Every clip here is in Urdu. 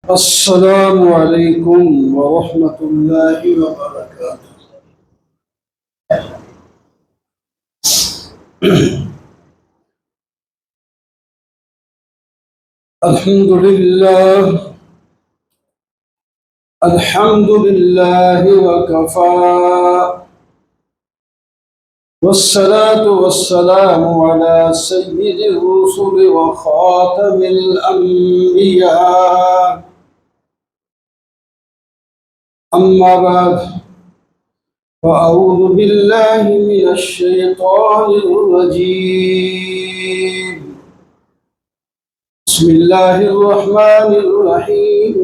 السلام علیکم ورحمۃ اللہ وبرکاتہ۔ الحمد للہ وکفى والصلاة والسلام على سید الرسل وخاتم الانبیاء، اما بعد فاعوذ باللہ من الشیطان الرجیم، بسم اللہ الرحمن الرحیم۔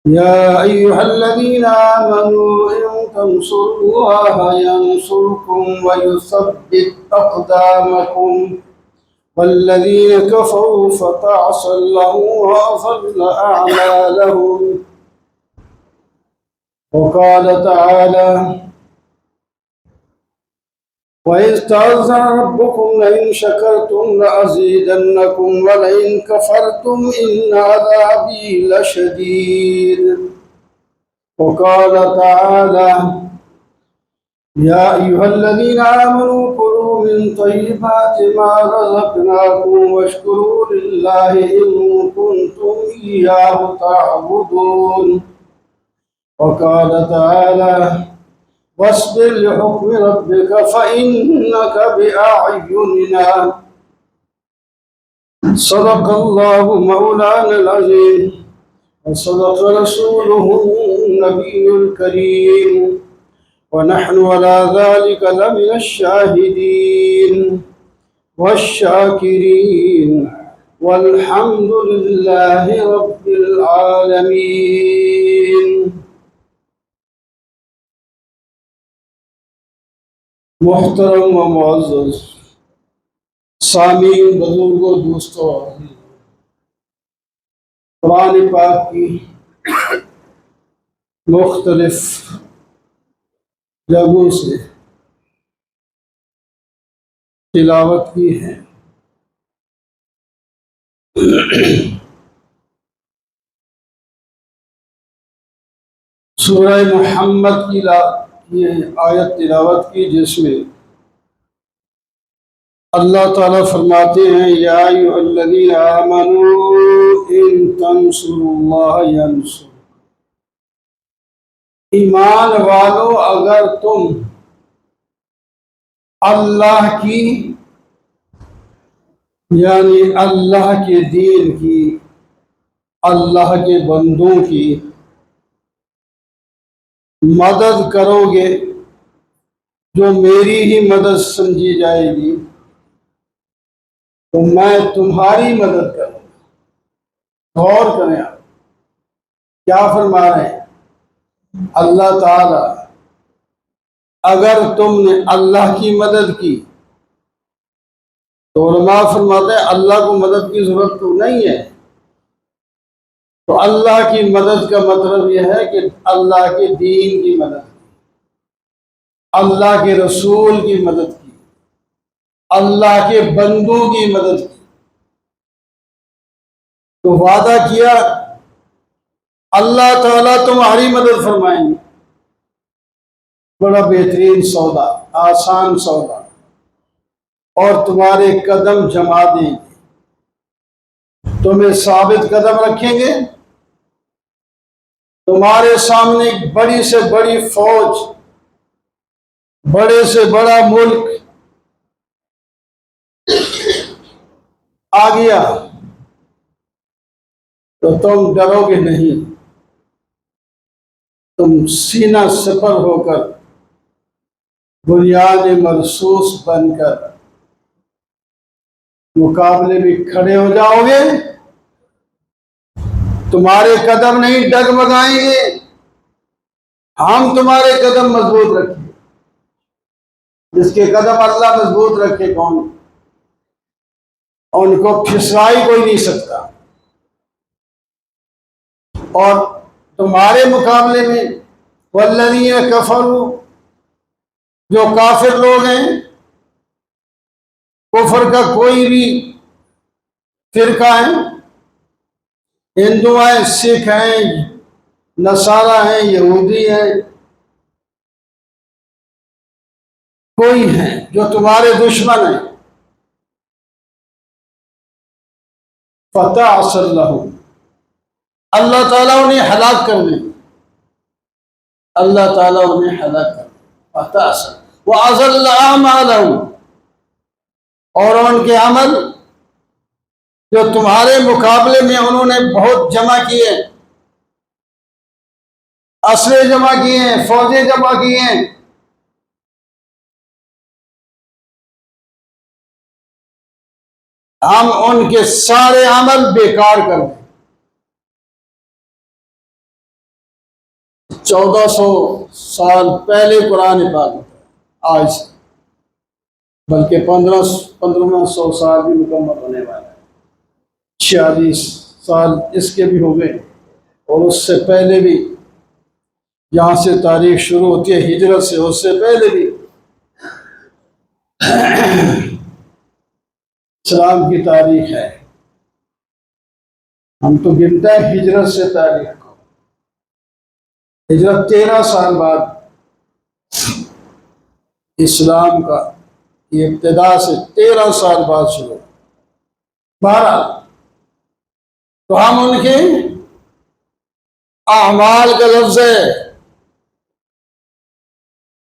يا أيها الذين آمنوا إن تنصروا الله ينصركم ويثبت أقدامكم، والذين كفروا فتعصى لهم وأضل أعمالهم. وقال تعالى: وإذ تأذن ربكم لئن شكرتم لأزيدنكم ولئن كفرتم إن عذابي لشديد. وقال تعالى: يا أيها الذين آمنوا كلوا من طيبات ما رزقناكم واشكروا لله إن كنتم إياه تعبدون. وقال تعالى: واصبر لحكم ربك فإنك بأعيننا. صدق الله مولانا العظيم وصدق رسوله النبي الكريم، ونحن على ذلك لمن الشاهدين والشاكرين، والحمد لله رب العالمين۔ محترم و معزز سامعین، بزرگوں، دوستوں، قرآن پاک کی مختلف جگہوں سے تلاوت کی ہے۔ سورہ محمد کی یہ آیت تلاوت کی، جس میں اللہ تعالیٰ فرماتے ہیں: یا ایھا الذین آمنوا ان تنصروا اللہ ینصرکم۔ ایمان والو، اگر تم اللہ کی یعنی اللہ کے دین کی، اللہ کے بندوں کی مدد کرو گے، جو میری ہی مدد سمجھی جائے گی، تو میں تمہاری مدد کروں گا۔ غور کریں، آپ کیا فرما رہے ہیں؟ اللہ تعالی اگر تم نے اللہ کی مدد کی، تو علماء فرماتے ہیں اللہ کو مدد کی ضرورت تو نہیں ہے۔ تو اللہ کی مدد کا مطلب یہ ہے کہ اللہ کے دین کی مدد کی، اللہ کے رسول کی مدد کی، اللہ کے بندوں کی مدد کی۔ تو وعدہ کیا اللہ تعالیٰ تمہاری مدد فرمائیں گے۔ بڑا بہترین سودا، آسان سودا، اور تمہارے قدم جما دیں گے، تمہیں ثابت قدم رکھیں گے۔ تمہارے سامنے ایک بڑی سے بڑی فوج، بڑے سے بڑا ملک آ گیا تو تم ڈرو گے نہیں، تم سینہ سپر ہو کر، بنیاد مرصوص بن کر مقابلے میں کھڑے ہو جاؤ گے۔ تمہارے قدم نہیں ڈگمگائیں گے، ہم تمہارے قدم مضبوط رکھیں گے۔ جس کے قدم اللہ مضبوط رکھے، کون؟ ان کو پھسلائی کوئی نہیں سکتا۔ اور تمہارے مقابلے میں والذین کفروا، جو کافر لوگ ہیں، کفر کا کوئی بھی فرقہ ہے، ہندو ہیں، سکھ ہیں، نصارہ ہیں، یہودی ہیں، کوئی ہیں جو تمہارے دشمن ہیں، فتح صلی اللہ تعالیٰ انہیں ہلاک کر دیں، اللہ تعالیٰ انہیں ہلاک کر دیں، فتح صلی وَأَضَلَّ أَعْمَالَهُمْ، اور ان کے عمل جو تمہارے مقابلے میں انہوں نے بہت جمع کیے، اسلحے جمع کیے ہیں، فوجیں جمع کیے ہیں، ہم ان کے سارے عمل بیکار کر دیں۔ 1400 سال پہلے قرآن پاک آج سے، بلکہ 1500 سال بھی مکمل ہونے والا ہے، 46 سال اس کے بھی ہو گئے، اور اس سے پہلے بھی، جہاں سے تاریخ شروع ہوتی ہے ہجرت سے، اس سے پہلے بھی اسلام کی تاریخ ہے۔ ہم تو گنتا ہے ہجرت سے تاریخ کو، ہجرت 13 سال بعد اسلام کا یہ ابتدا سے 13 سال بعد شروع، 12، تو ہم ان کے اعمال کا لفظ ہے،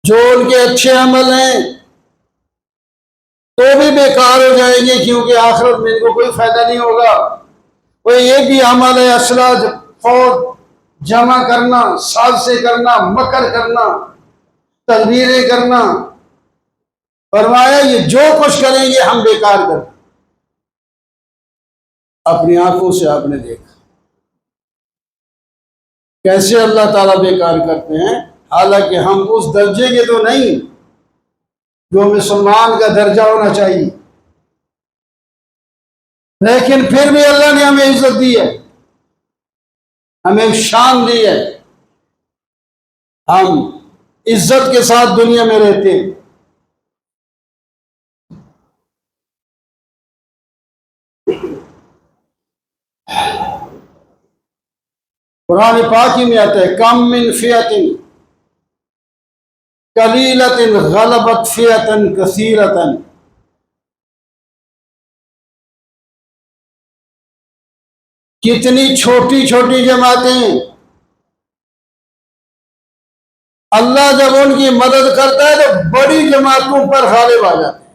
جو ان کے اچھے عمل ہیں تو بھی بیکار ہو جائیں گے، کیونکہ آخرت میں ان کو کوئی فائدہ نہیں ہوگا۔ وہ یہ بھی عمل ہے، اسلحہ فوج جمع کرنا، سازشیں کرنا، مکر کرنا، تدبیریں کرنا، فرمایا یہ جو کچھ کریں گے ہم بیکار کریں۔ اپنی آنکھوں سے آپ نے دیکھا کیسے اللہ تعالیٰ بیکار کرتے ہیں، حالانکہ ہم اس درجے کے تو نہیں جو مسلمان کا درجہ ہونا چاہیے، لیکن پھر بھی اللہ نے ہمیں عزت دی ہے، ہمیں شان دی ہے، ہم عزت کے ساتھ دنیا میں رہتے ہیں۔ قرآن پاکی میں آتا ہے کم من فئۃ قلیلۃ غلبت فئۃ کثیرۃ، کتنی چھوٹی چھوٹی جماعتیں اللہ جب ان کی مدد کرتا ہے تو بڑی جماعتوں پر غالب آ جاتے ہیں۔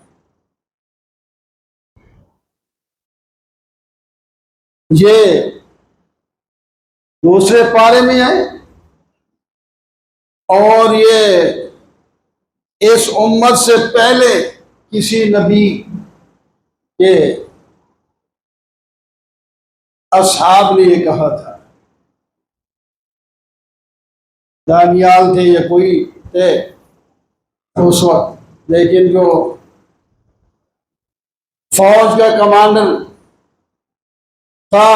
یہ دوسرے پارے میں ہے، اور یہ اس امت سے پہلے کسی نبی کے اصحاب نے یہ کہا تھا، دانیال تھے یا کوئی تھے اس وقت، لیکن جو فوج کا کمانڈر تھا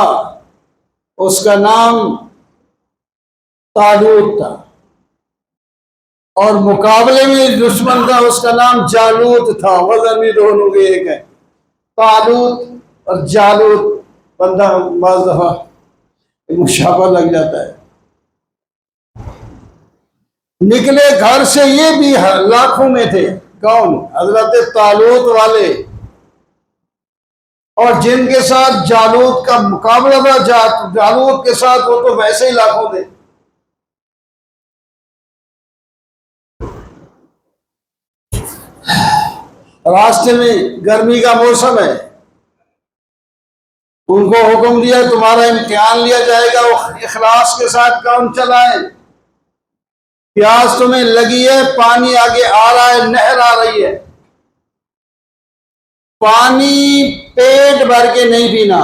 اس کا نام طالوت تھا، اور مقابلے میں دشمن تھا اس کا نام جالوت تھا، وزن بھی دونوں کے ایک ہے، طالوت اور جالوت، بندہ بعض دفعہ مشابہ لگ جاتا ہے۔ نکلے گھر سے یہ بھی لاکھوں میں تھے، کون؟ حضرت طالوت والے، اور جن کے ساتھ جالوت کا مقابلہ تھا، جالوت کے ساتھ وہ تو ویسے ہی لاکھوں تھے۔ راستے میں گرمی کا موسم ہے، ان کو حکم دیا تمہارا امتحان لیا جائے گا، وہ اخلاص کے ساتھ کام چلائیں، پیاس تمہیں لگی ہے، پانی آگے آ رہا ہے، نہر آ رہی ہے، پانی پیٹ بھر کے نہیں پینا،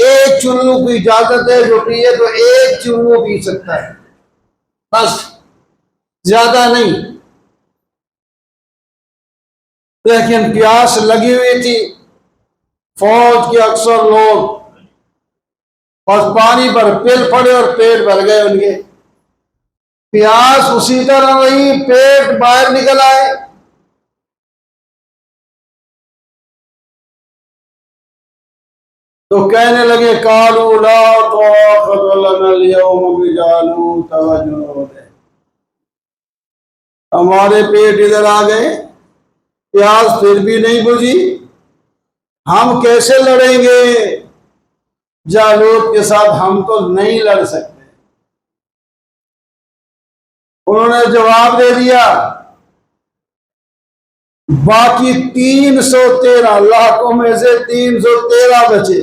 ایک چلو کی اجازت ہے، جو پیے تو ایک چلو پی سکتا ہے، بس زیادہ نہیں۔ لیکن پیاس لگی ہوئی تھی، فوج کے اکثر لوگ بس پانی پر پل پڑے اور پیٹ بھر گئے ان کے، پیاس اسی طرح رہی، پیٹ باہر نکل آئے، تو کہنے لگے قالوا لا طاقت لنا اليوم بجالوت وجنوده، ہمارے پیٹ ادھر آ گئے، پیاس پھر بھی نہیں بجھی، ہم کیسے لڑیں گے جالوت کے ساتھ، ہم تو نہیں لڑ سکتے۔ انہوں نے جواب دے دیا، باقی 313 لاکھوں میں سے 313 بچے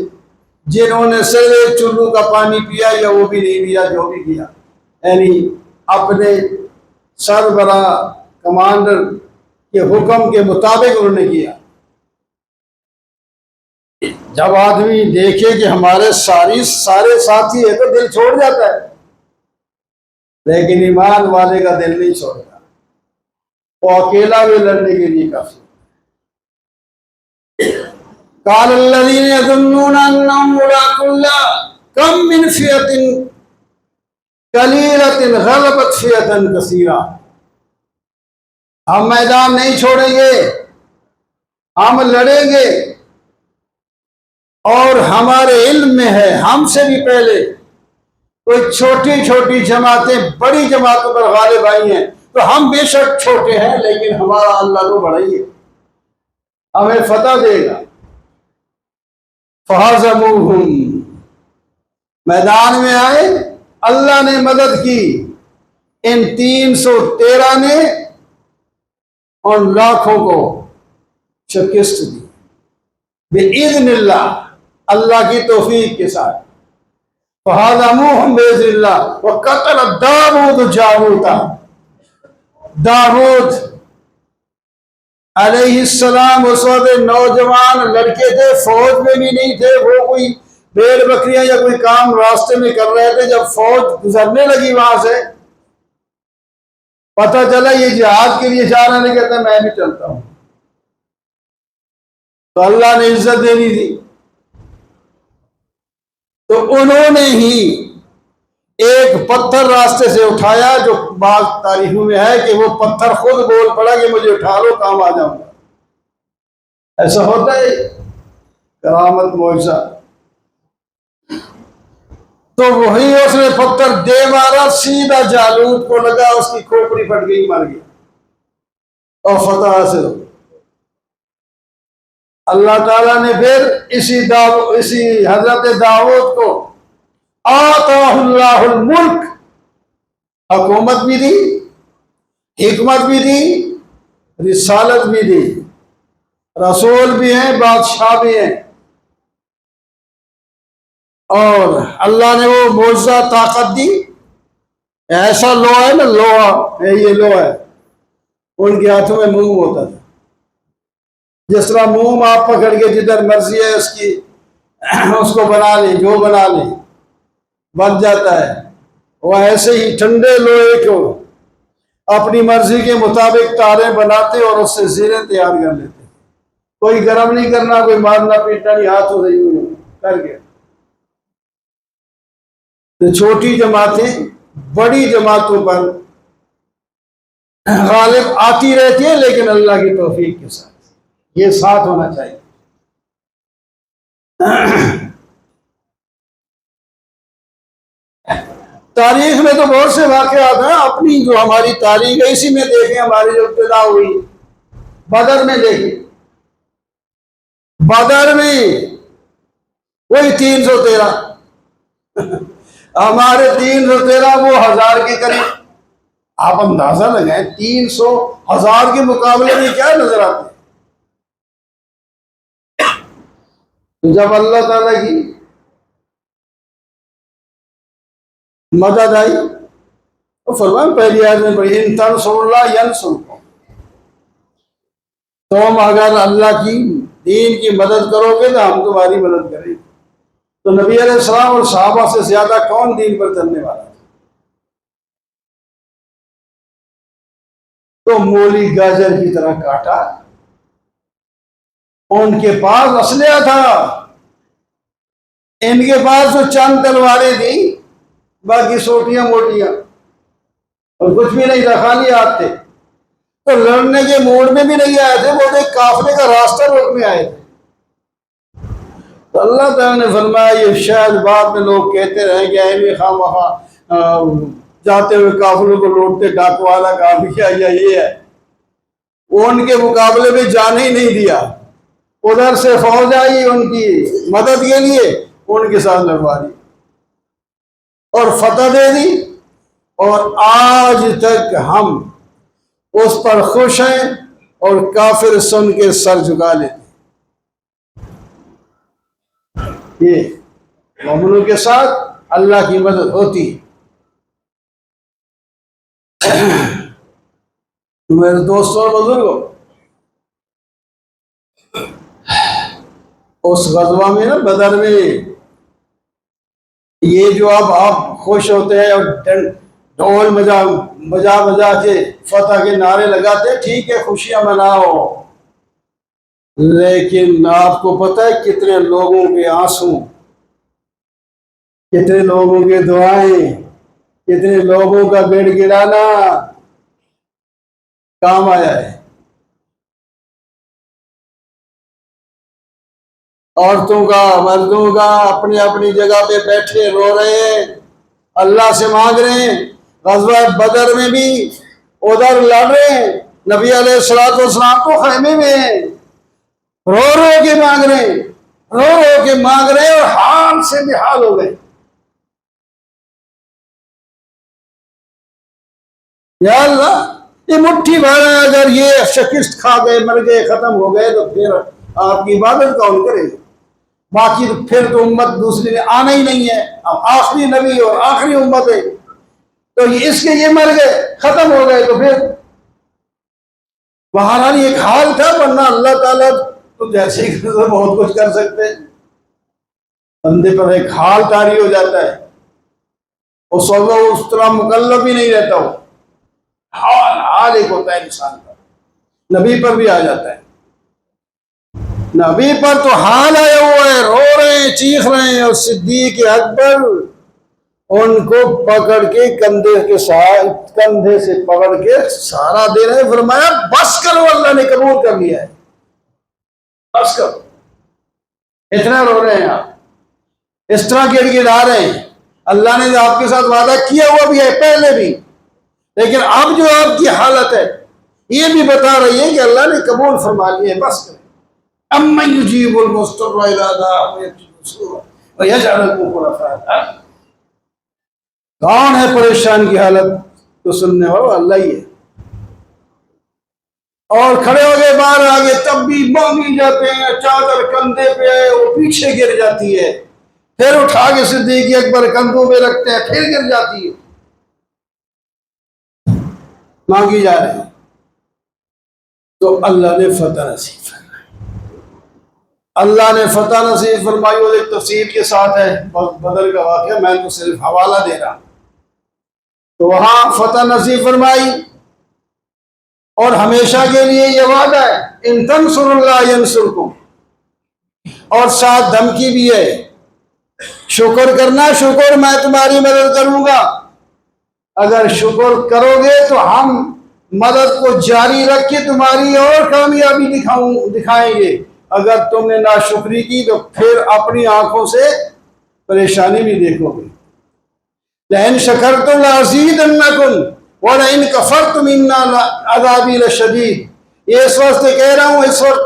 جنہوں نے سرے چلو کا پانی پیا یا وہ بھی نہیں پیا، جو بھی کیا، یعنی اپنے سربراہ کمانڈر کے حکم کے مطابق انہوں نے کیا۔ جب آدمی دیکھے کہ ہمارے سارے ساتھی ہے تو دل چھوڑ جاتا ہے، لیکن ایمان والے کا دل نہیں چھوڑتا، وہ اکیلا بھی لڑنے کے لیے کافی۔ قال الذين يظنون انهم ملاقو الله كم من فئة قليلة غلبت فئة كثيرة، ہم میدان نہیں چھوڑیں گے، ہم لڑیں گے، اور ہمارے علم میں ہے ہم سے بھی پہلے کوئی چھوٹی چھوٹی جماعتیں بڑی جماعتوں پر غالب آئی ہیں، تو ہم بے شک چھوٹے ہیں لیکن ہمارا اللہ تو بڑا ہی ہے، ہمیں فتح دے گا۔ فَهَزَمُوهُمْ، میدان میں آئے، اللہ نے مدد کی، ان 313 نے ان لاکھوں کو شکست دی بِإِذْنِ اللہ، اللہ کی توفیق کے ساتھ۔ فَهَزَمُوهُمْ بِإِذْنِ اللَّهِ وَقَتَلَ دَاوُودُ جَالُوتَ، داؤد علیہ السلام اس وقت نوجوان لڑکے تھے، فوج میں بھی نہیں تھے، وہ کوئی بھیڑ بکریاں یا کوئی کام راستے میں کر رہے تھے۔ جب فوج گزرنے لگی وہاں سے، پتہ چلا یہ جہاد کے لیے جا رہے ہیں، کہتے ہیں میں بھی چلتا ہوں، تو اللہ نے عزت دینی تھی، تو انہوں نے ہی ایک پتھر راستے سے اٹھایا، جو بعض تاریخوں میں ہے کہ وہ پتھر خود بول پڑا کہ مجھے اٹھا لو، کام آ جاؤں گا۔ ایسا ہوتا ہے کرامت معجزہ۔ تو وہی اس نے پتھر دے مارا، سیدھا جالوت کو لگا، اس کی کھوپڑی پھٹ گئی، مر گیا، اور فتح حاصل ہو۔ اللہ تعالیٰ نے پھر اسی حضرت داؤد کو آتاہ اللہ الملک، حکومت بھی دی، حکمت بھی دی، رسالت بھی دی، رسول بھی ہیں، بادشاہ بھی ہیں، اور اللہ نے وہ معجزہ طاقت دی۔ ایسا لوہا ہے نا، لوہا ہے، یہ لوہا ہے، ان کے ہاتھوں میں موم ہوتا تھا، جس طرح موم آپ پکڑ کے جدھر مرضی ہے اس کو بنا لیں، جو بنا لیں بن جاتا ہے، وہ ایسے ہی ٹھنڈے لوہے کو اپنی مرضی کے مطابق تاریں بناتے اور اس سے زیریں تیار کر لیتے، کوئی گرم نہیں کرنا، کوئی مارنا پیٹنا نہیں، ہاتھوں سے ہی کر کے۔ تو چھوٹی جماعتیں بڑی جماعتوں پر غالب آتی رہتی ہیں، لیکن اللہ کی توفیق کے ساتھ، یہ ساتھ ہونا چاہیے۔ تاریخ میں تو بہت سے واقعات ہیں، اپنی جو ہماری تاریخ ہے اسی میں دیکھیں، ہماری جو ابتدا ہوئی بدر میں دیکھیں، بدر میں وہی 313 ہمارے 313 وہ 1000 کے قریب، آپ اندازہ لگائیں 300 1000 کے مقابلے میں کیا نظر آتے ہیں۔ تو جب اللہ تعالیٰ کی مدد آئی تو فرمایا پہلی آیت میں پڑھی ان تنصروا اللہ ینصرکم، تم اگر اللہ کی دین کی مدد کرو گے تو ہم تمہاری مدد کریں گے۔ تو نبی علیہ السلام اور صحابہ سے زیادہ کون دین پر چلنے والا تھا؟ تو مولی گاجر کی طرح کاٹا، ان کے پاس اسلحہ تھا، ان کے پاس تو چند تلواریں تھیں، باقی سوٹیاں موٹیاں، اور کچھ بھی نہیں تھا، خالی ہاتھ تھے، تو لڑنے کے موڈ میں بھی نہیں آئے تھے، وہ ایک قافلے کا راستہ روکنے آئے تھے۔ تو اللہ تعالیٰ نے فرمایا یہ شاید بعد میں لوگ کہتے رہیں کہ اے خواہ مخواہ جاتے ہوئے کافروں کو لوٹتے ڈاکو والا کام کیا یا یہ ہے، وہ ان کے مقابلے میں جانے ہی نہیں دیا، ادھر سے فوج آئی ان کی مدد کے لیے، ان کے ساتھ لڑوا دی اور فتح دے دی، اور آج تک ہم اس پر خوش ہیں اور کافر سن کے سر جھکا لیتے۔ یہ مومنوں کے ساتھ اللہ کی مدد ہوتی ہے۔ میرے دوستوں اور بزرگوں، اس غزوہ میں نا بدر میں یہ جو اب آپ خوش ہوتے ہیں اور ڈھول بجا کے فتح کے نعرے لگاتے، ٹھیک ہے خوشیاں مناؤ، لیکن آپ کو پتہ ہے کتنے لوگوں کے آنسو، کتنے لوگوں کے دعائیں، کتنے لوگوں کا گڑ گڑانا کام آیا ہے۔ عورتوں کا، مردوں کا اپنی اپنی جگہ پہ بیٹھے رو رہے ہیں، اللہ سے مانگ رہے ہیں۔ غزوہ بدر میں بھی ادھر لڑ رہے ہیں، نبی علیہ الصلوۃ والسلام تو خیمے میں ہیں، رو رو کے مانگ رہے ہیں، رو رو کے مانگ رہے ہیں، اور حال سے بحال ہو گئے۔ یا اللہ، یہ مٹھی بھر ہے، اگر یہ شکست کھا گئے، مر گئے، ختم ہو گئے تو پھر آپ کی عبادت کون کرے گا؟ باقی پھر تو امت دوسری نے آنا ہی نہیں ہے، اب آخری نبی اور آخری امت ہے، تو اس کے یہ مر گئے، ختم ہو گئے تو پھر بہرحال ایک حال تھا، ورنہ اللہ تعالیٰ تو جیسے ہی بہت کچھ کر سکتے ہیں، بندے پر ایک حال طاری ہو جاتا ہے، اس وقت اس طرح مکلف ہی نہیں رہتا، وہ حال ایک ہوتا ہے انسان کا، نبی پر بھی آ جاتا ہے۔ نبی پر تو حال آیا ہوا ہے، رو رہے ہیں، چیخ رہے ہیں، اور صدیق اکبر ان کو پکڑ کے کندھے سے پکڑ کے سہارا دے رہے ہیں، فرمایا بس کرو، اللہ نے قبول کر لیا ہے، بس کرو، اتنا رو رہے ہیں آپ، اس طرح گڑ گڑا رہے ہیں۔ اللہ نے آپ کے ساتھ وعدہ کیا ہوا بھی ہے پہلے بھی، لیکن اب جو آپ کی حالت ہے یہ بھی بتا رہی ہے کہ اللہ نے قبول فرما لیا ہے، بس کریں۔ اَمَّن يُجِيبُ الْمُضْطَرَّ إِذَا دَعَاهُ وَيَكْشِفُ السُّوءَ وَيَجْعَلُكُمْ خُلَفَاءَ الْأَرْضِ، کون ہے پریشان کی حالت تو سننے والا اللہ ہی ہے۔ اور کھڑے ہو گئے باہر آگے، تب بھی مانگی جاتے ہیں، چادر کندھے پہ ہے، وہ پیچھے گر جاتی ہے، پھر اٹھا کے صدیق اکبر کندھوں پہ رکھتے ہیں، پھر گر جاتی ہے، مانگی جا رہے ہیں، تو اللہ نے فتح نصیب فرمائی۔ اللہ نے فتح نصیب فرمائی، اور ایک تفصیل کے ساتھ ہے بدر کا واقعہ، میں تو صرف حوالہ دے رہا ہوں۔ تو وہاں فتح نصیب فرمائی، اور ہمیشہ کے لیے یہ وعدہ ہے ان تنصروا اللہ ینصرکم، اور ساتھ دھمکی بھی ہے، شکر کرنا، شکر میں تمہاری مدد کروں گا، اگر شکر کرو گے تو ہم مدد کو جاری رکھ کے تمہاری اور کامیابی دکھائیں گے، اگر تم نے ناشکری کی تو پھر اپنی آنکھوں سے پریشانی بھی دیکھو گے۔ لَإِن شَكَرْتُمْ لَأَزِيدَنَّكُمْ وَلَئِن كَفَرْتُمْ إِنَّ عَذَابِي لَشَدِيدٌ، یہ اس وقت کہہ رہا ہوں، اس وقت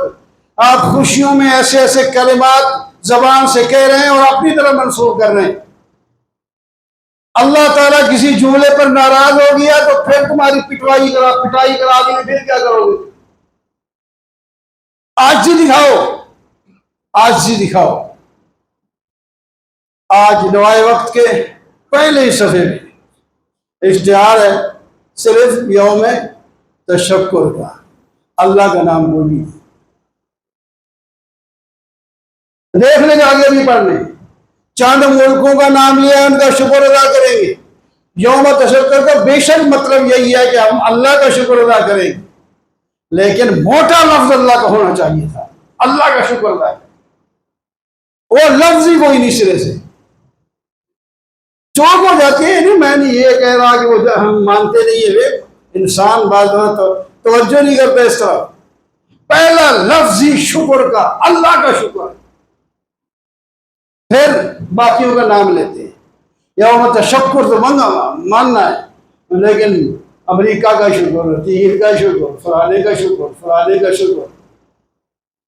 آپ خوشیوں میں ایسے ایسے کلمات زبان سے کہہ رہے ہیں اور اپنی طرف منسوخ کر رہے ہیں، اللہ تعالیٰ کسی جملے پر ناراض ہو گیا تو پھر تمہاری پٹائی کرا دیں گے، پھر کیا کرو گے؟ آج ہی دکھاؤ، آج ہی دکھاؤ۔ آج نوائے وقت کے پہلے ہی صفحے میں اشتہار ہے، صرف یوم تشکر کا، اللہ کا نام بولیے، دیکھ لیں گے آگے بھی پڑھ لیں، چاند ملکوں کا نام لیا، ان کا شکر ادا کریں گے۔ یوم تشکر کا بے شک مطلب یہی ہے کہ ہم اللہ کا شکر ادا کریں گے، لیکن موٹا لفظ اللہ کا ہونا چاہیے تھا، اللہ کا شکر ادا کریں، وہ لفظ ہی کوئی نہیں، سرے سے چوک ہو جاتی ہے۔ نہیں میں نہیں یہ کہہ رہا کہ وہ ہم مانتے نہیں ہیں، انسان بعض توجہ نہیں کرتا اس طرح، پہلا لفظ ہی شکر کا، اللہ کا شکر، پھر باقیوں کا نام لیتے ہیں. یوم تشکر تو ماننا ہے، لیکن امریکہ کا شکر، چین کا شکر، فلانے کا شکر، فلانے کا شکر،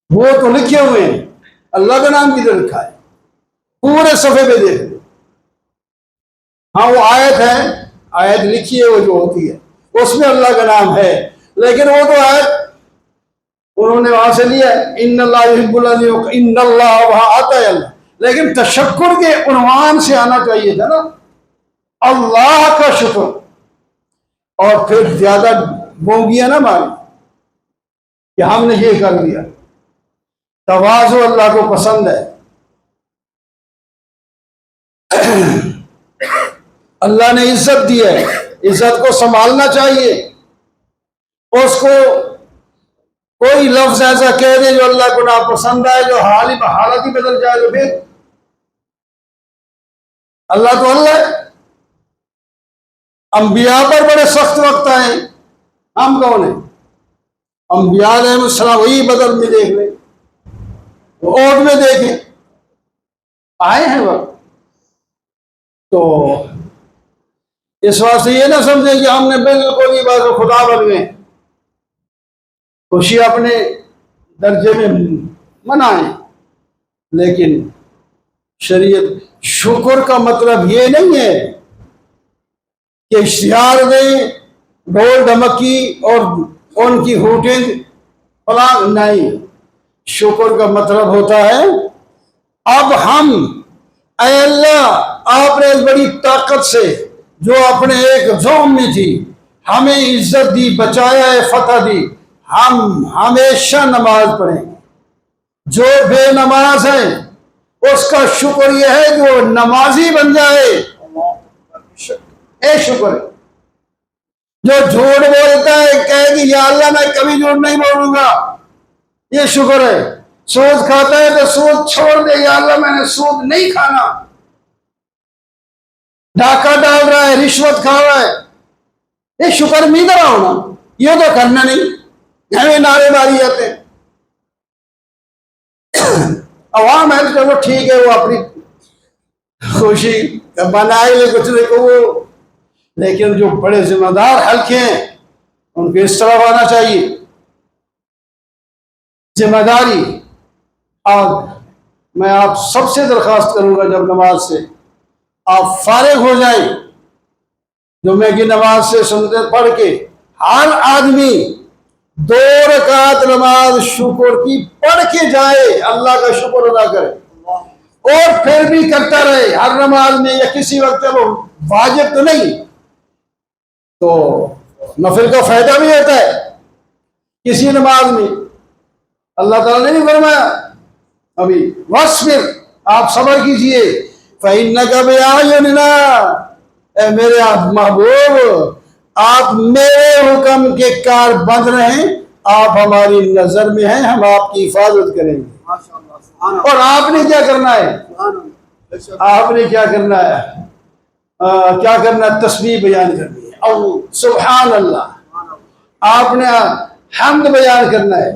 وہ تو لکھے ہوئے ہیں، اللہ کا نام کدھر لکھا ہے؟ پورے صفحے پہ دیکھ لو. ہاں وہ آیت ہے، آیت لکھی ہے وہ جو ہوتی ہے اس میں اللہ کا نام ہے، لیکن وہ تو آیت انہوں نے وہاں سے لیا ہے، ان اللہ یحب الذین، ان اللہ، وہاں آتا ہے اللہ، لیکن تشکر کے عنوان سے آنا چاہیے تھا نا، اللہ کا شکر. اور پھر زیادہ بونگیاں نہ ماری کہ ہم نے یہ کر دیا. تواضع اللہ کو پسند ہے. اللہ نے عزت دی ہے، عزت کو سنبھالنا چاہیے. اس کو کوئی لفظ ایسا کہہ دے جو اللہ کو ناپسند آئے، جو حالت ہی بدل جائے، تو پھر اللہ تو اللہ ہے. انبیاء پر بڑے سخت وقت آئے، ہم کون ہیں؟ انبیاء علیہ السلام وہی بدل میں دیکھ لیں، اوٹ میں دیکھیں، آئے ہیں وقت. تو اس واسطے یہ نہ سمجھیں کہ ہم نے بالکل ہی بات خدا بن گئے. خوشی اپنے درجے میں منائیں، لیکن شریعت شکر کا مطلب یہ نہیں ہے کہ اشتہار دیں، ڈھول ڈھمکی اور ان کی ہوٹنگ فلاں، نہیں. شکر کا مطلب ہوتا ہے اب ہم، اے اللہ آپ نے اس بڑی طاقت سے جو اپنے ایک زوم میں تھی ہمیں عزت دی، بچایا ہے، فتح دی، ہم ہمیشہ نماز پڑھیں. جو بے نماز ہے اس کا شکر یہ ہے کہ وہ نمازی بن جائے، اے شکر. جو جھوٹ بولتا ہے کہے کہ یا اللہ میں کبھی جھوٹ نہیں بولوں گا، یہ شکر ہے. سود کھاتا ہے تو سود چھوڑ دے، یا اللہ میں نے سود نہیں کھانا. ڈاکہ ڈال رہا ہے، رشوت کھا رہا ہے، یہ شکر میدہ رہا ہونا، یہ تو کرنا نہیں، ہمیں نعرے باری جاتے ہیں. عوام ہے چلو ٹھیک ہے، وہ اپنی خوشی بنائے لے کچھ نہیں کو، لیکن جو بڑے ذمہ دار حلقے ہیں ان کو اس طرح آنا چاہیے ذمہ داری. اور میں آپ سب سے درخواست کروں گا جب نماز سے آپ فارغ ہو جائیں، جمعے کی نماز سے سنتے پڑھ کے ہر آدمی 2 رکعت نماز شکر کی پڑھ کے جائے، اللہ کا شکر ادا کرے، اور پھر بھی کرتا رہے ہر نماز میں یا کسی وقت. چلو واجب تو نہیں، تو نفل کا فائدہ بھی ہوتا ہے کسی نماز میں. اللہ تعالیٰ نے نہیں فرمایا ابھی وَاصْبِرْ، آپ صبر کیجئے، فَإِنَّكَ بِأَعْيُنِنَا، اے میرے محبوب آپ میرے حکم کے کار بند رہیں، آپ ہماری نظر میں ہیں، ہم آپ کی حفاظت کریں گے. اور آپ نے کیا کرنا ہے؟ آپ نے کیا کرنا ہے؟ کیا کرنا ہے؟ تسبیح بیان کرنی ہے، او سبحان اللہ. آپ نے حمد بیان کرنا ہے،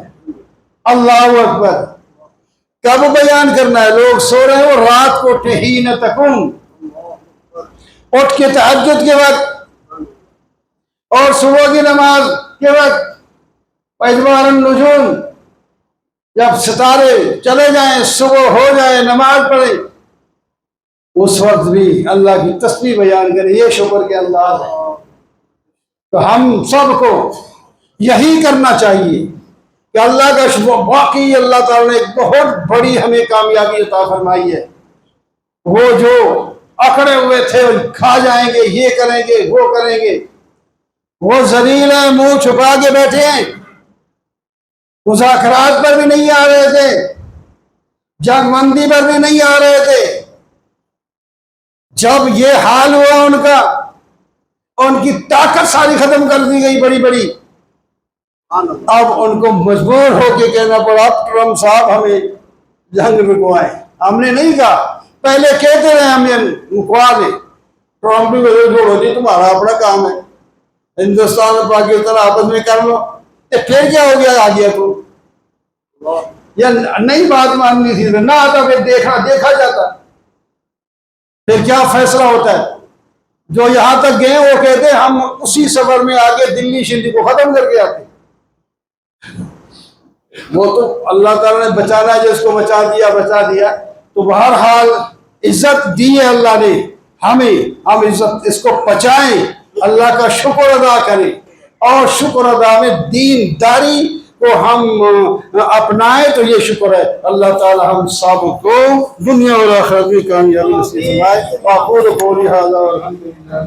اللہ اکبر. کب بیان کرنا ہے؟ لوگ سو رہے ہیں، اور رات کو حین تقوم، اٹھ کے تہجد کے وقت اور صبح کی نماز کے وقت، وَإِدْبَارَ النُّجُومِ، جب ستارے چلے جائیں، صبح ہو جائے، نماز پڑھیں، اس وقت بھی اللہ کی تسبیح بیان کریں. یہ شکر کے انداز ہے. تو ہم سب کو یہی کرنا چاہیے کہ اللہ کا شکر. واقعی اللہ تعالیٰ نے ایک بہت بڑی ہمیں کامیابی عطا فرمائی ہے. وہ جو اکڑے ہوئے تھے کھا جائیں گے، یہ کریں گے، وہ کریں گے، وہ ذلیل ہیں، منہ چھپا کے بیٹھے ہیں، مذاکرات پر بھی نہیں آ رہے تھے، جنگ بندی پر بھی نہیں آ رہے تھے. جب یہ حال ہوا ان کا، ان کی طاقت ساری ختم کر دی گئی بڑی بڑی، اب ان کو مجبور ہو کے کہنا پڑا اب ٹرمپ صاحب ہمیں جنگ رکوائیں. ہم نے نہیں کہا، پہلے کہتے رہے ہمیں رکوا دیں. ٹرمپ بھی جوڑو جی تمہارا اپنا کام ہے، ہندوستان اور پاکستان آپس میں کر لو. پھر کیا ہو گیا آگے کو؟ یا نئی بات ماننی تھی نہ آتا، پھر دیکھا جاتا. پھر کیا فیصلہ ہوتا ہے؟ جو یہاں تک گئے وہ کہتے ہیں ہم اسی سفر میں آگے دلی شلی کو ختم کر کے آتے. وہ تو اللہ تعالیٰ نے بچانا ہے، جس کو بچا دیا. تو بہرحال عزت دی ہے اللہ نے ہمیں، ہم عزت اس کو پچائیں، اللہ کا شکر ادا کریں، اور شکر ادا میں دین داری کو ہم اپنائیں تو یہ شکر ہے. اللہ تعالی ہم سب کو دنیا اور آخرت میں کامیابی نصیب فرمائے. واقول قولی ھذا والحمد للہ.